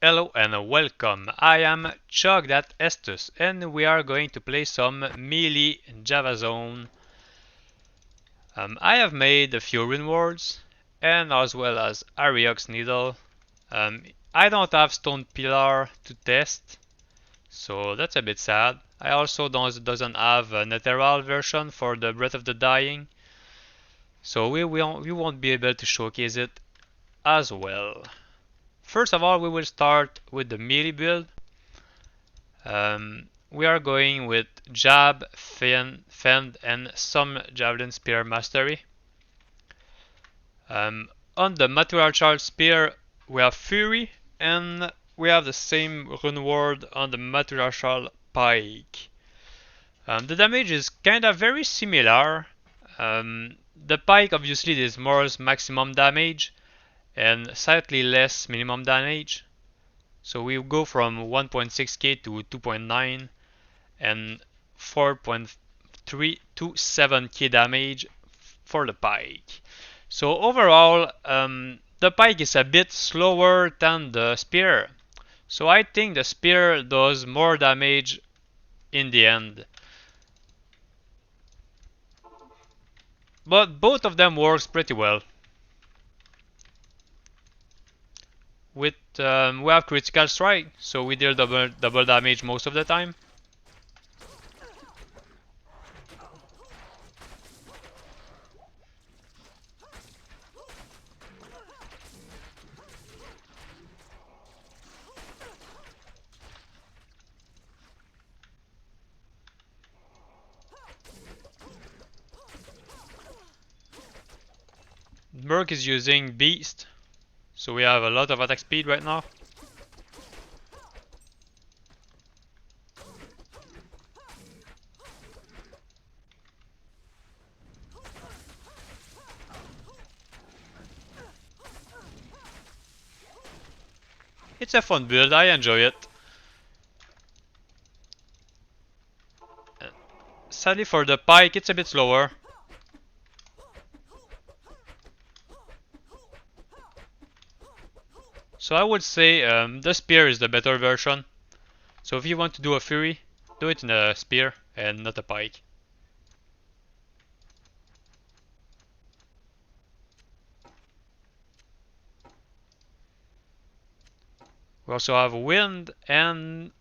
Hello and welcome. I am Chug.Estus and we are going to play some melee Javazon. I have made a few rune wards and as well as Arioc's needle. I don't have stone pillar to test, so that's a bit sad. I also doesn't have an ethereal version for the Breath of the Dying, so we won't be able to showcase it as well. First of all, we will start with the melee build. We are going with Jab, Fend, and some Javelin Spear Mastery. On the Material Spear, we have Fury, and we have the same rune ward on the Material Pike. The damage is kinda very similar. The Pike obviously is more maximum damage and slightly less minimum damage. So we go from 1.6k to 2.9 and 4.3 to 7k damage for the Pike. So overall, the Pike is a bit slower than the Spear. So I think the Spear does more damage in the end. But both of them works pretty well. We have critical strike, so we deal double damage most of the time. Merc is using Beast, so we have a lot of attack speed right now. It's a fun build, I enjoy it. Sadly for the Pike, it's a bit slower. So I would say the Spear is the better version. So if you want to do a Fury, do it in a Spear and not a Pike. We also have Wind and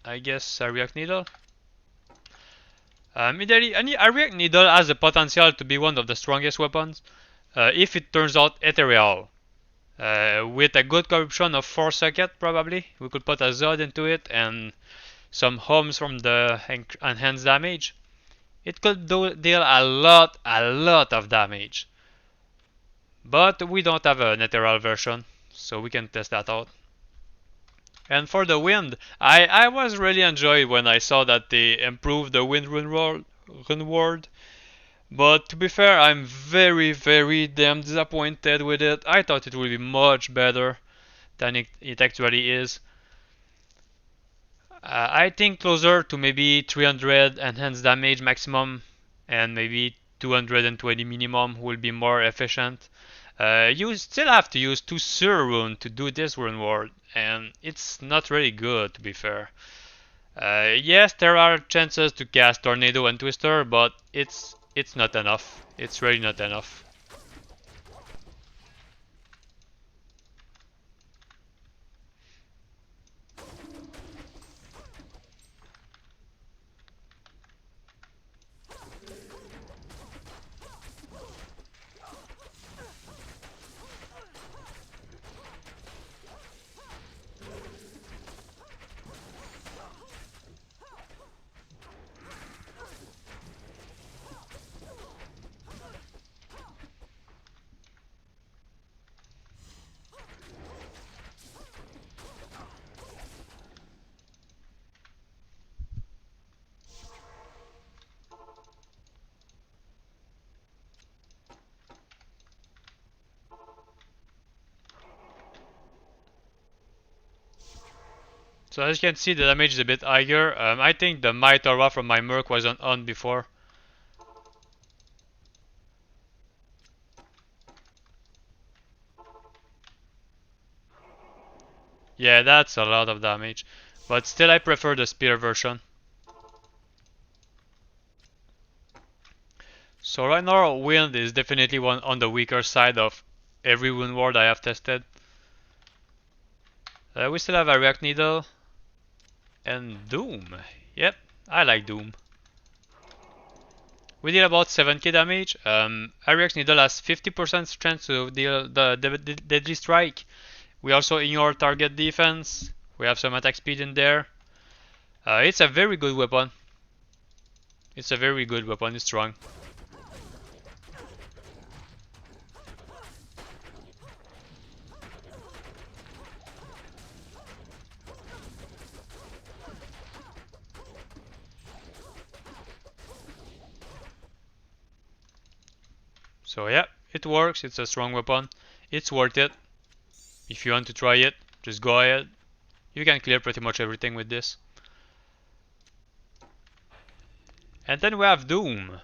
I guess Arioc Needle. Any Arioc Needle has the potential to be one of the strongest weapons if it turns out ethereal. With a good corruption of 4 socket probably, we could put a Zod into it and some homes from the enhanced damage. It could deal a lot of damage. But we don't have an ethereal version, so we can test that out. And for the wind, I was really enjoyed when I saw that they improved the wind rune ward. But to be fair, I'm very damn disappointed with it. I thought it would be much better than it actually is. I think closer to maybe 300 enhanced damage maximum and maybe 220 minimum will be more efficient. You still have to use 2 Sur rune to do this rune ward, and it's not really good to be fair. Yes, there are chances to cast Tornado and Twister, but it's not enough. It's really not enough. So as you can see, the damage is a bit higher. I think the Might Aura from my Merc wasn't on before. Yeah, that's a lot of damage. But still I prefer the spear version. So right now wind is definitely one on the weaker side of every wound ward I have tested. We still have Arioc Needle and Doom. Yep, I like Doom. We deal about 7k damage. Arioc's Needle has 50% chance to deal the Deadly Strike. We also ignore target defense. We have some attack speed in there. It's a very good weapon. It's strong. So yeah, it works. It's a strong weapon. It's worth it. If you want to try it, just go ahead. You can clear pretty much everything with this. And then we have Doom.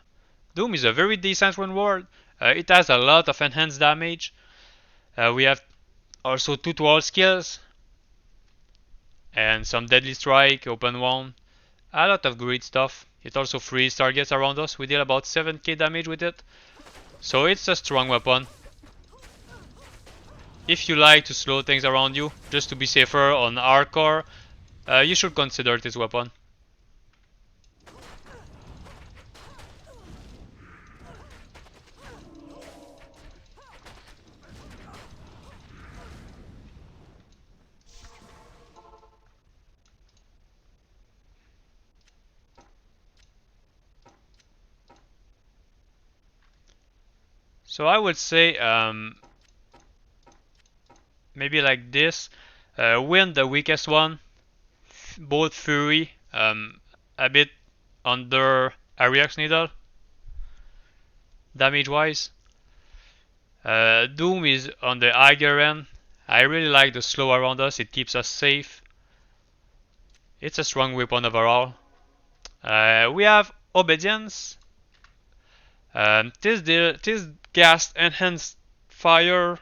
Doom is a very decent one ward. It has a lot of enhanced damage. We have also 2 to all skills. And some Deadly Strike, Open Wound. A lot of great stuff. It also frees targets around us. We deal about 7k damage with it. So it's a strong weapon. If you like to slow things around you, just to be safer on hardcore, you should consider this weapon. So I would say maybe like this. Wind the weakest one, both Fury, a bit under Arioc's Needle, damage wise. Doom is on the higher end. I really like the slow around us, it keeps us safe. It's a strong weapon overall. We have Obedience. This cast enchant fire,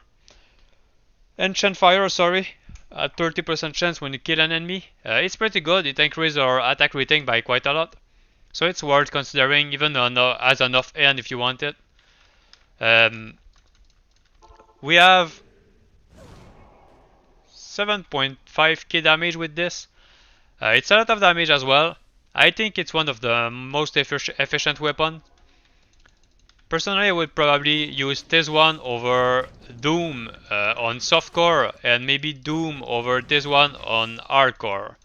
sorry, at 30% chance when you kill an enemy. It's pretty good. It increases our attack rating by quite a lot, so it's worth considering even as an off end if you want it. We have 7.5k damage with this. It's a lot of damage as well. I think it's one of the most efficient weapons. Personally, I would probably use this one over Doom on softcore, and maybe Doom over this one on hardcore.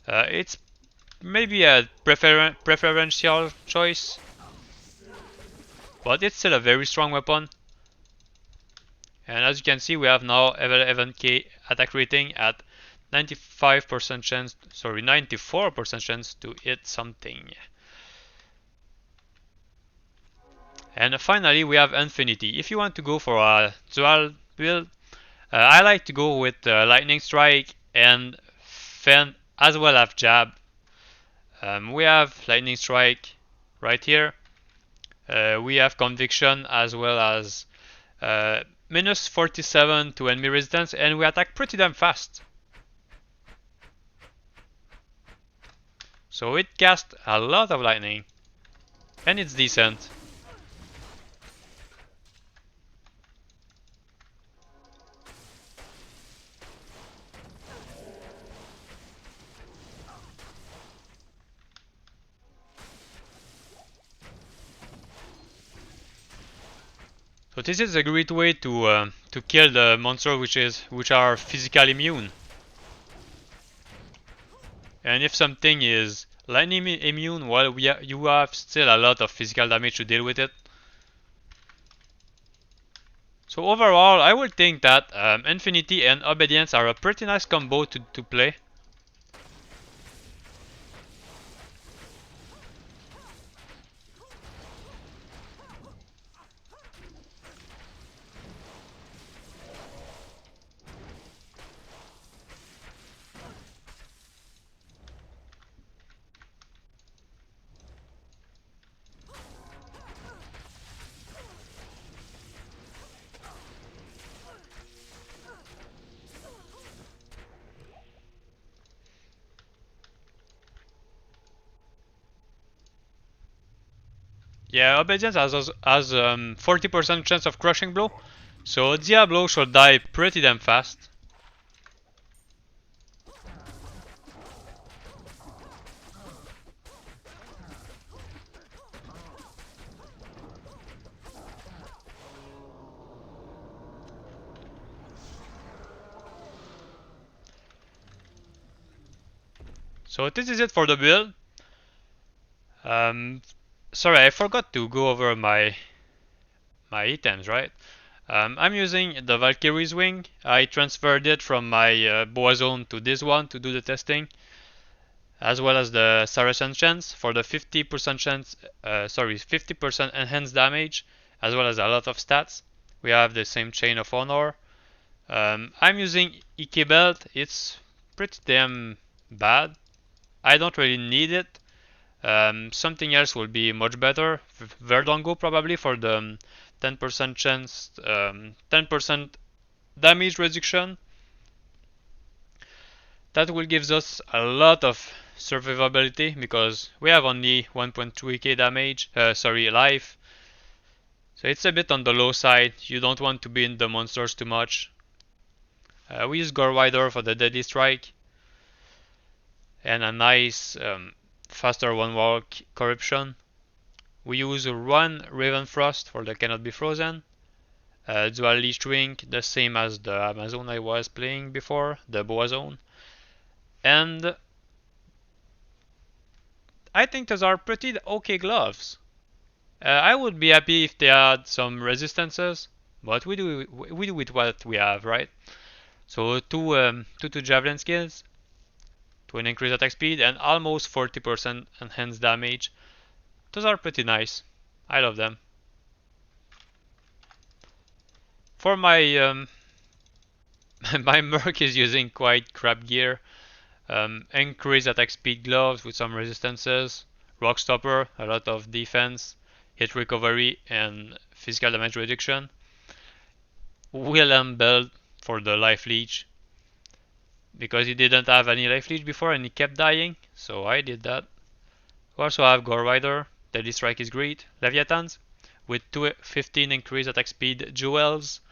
It's maybe a preferential choice, but it's still a very strong weapon. And as you can see, we have now 11k attack rating at 94% chance to hit something. And finally, we have Infinity. If you want to go for a dual build, I like to go with Lightning Strike and Fend as well as Jab. We have Lightning Strike right here. We have Conviction as well as minus 47 to enemy resistance, and we attack pretty damn fast. So it casts a lot of lightning, and it's decent. So this is a great way to kill the monster which are physical immune. And if something is lightning immune, well, you have still a lot of physical damage to deal with it. So overall, I would think that Infinity and Obedience are a pretty nice combo to play. Yeah, Obedience has 40% chance of crushing blow, so Diablo should die pretty damn fast. So this is it for the build. Um, Sorry, I forgot to go over my items, right? I'm using the Valkyrie's wing. I transferred it from my Boazone to this one to do the testing, as well as the Saracen chance for the 50% chance. 50% enhanced damage, as well as a lot of stats. We have the same chain of honor. I'm using EK belt. It's pretty damn bad. I don't really need it. Something else will be much better. Verdongo probably for the 10% chance, 10% damage reduction. That will give us a lot of survivability because we have only 1.3k damage, life. So it's a bit on the low side. You don't want to be in the monsters too much. We use Gore Rider for the Deadly Strike and a nice faster one walk corruption. We use one Raven Frost for the Cannot Be Frozen. Dual Leech Wing, the same as the Amazon I was playing before, the Boazone. And I think those are pretty okay gloves. I would be happy if they had some resistances, but we do with what we have, right? So two javelin skills to an increased attack speed and almost 40% enhanced damage. Those are pretty nice. I love them. For my my Merc is using quite crap gear. Increased attack speed gloves with some resistances, rock stopper, a lot of defense, hit recovery, and physical damage reduction. Willem build for the life leech because he didn't have any life leech before and he kept dying, so I did that. We also have Gore Rider, Deadly Strike is great, Leviathans with 15 increased attack speed jewels,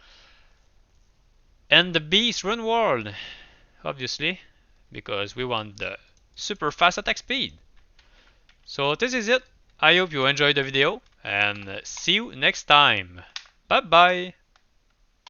and the Beast Run World, obviously, because we want the super fast attack speed. So this is it. I hope you enjoyed the video and see you next time. Bye bye.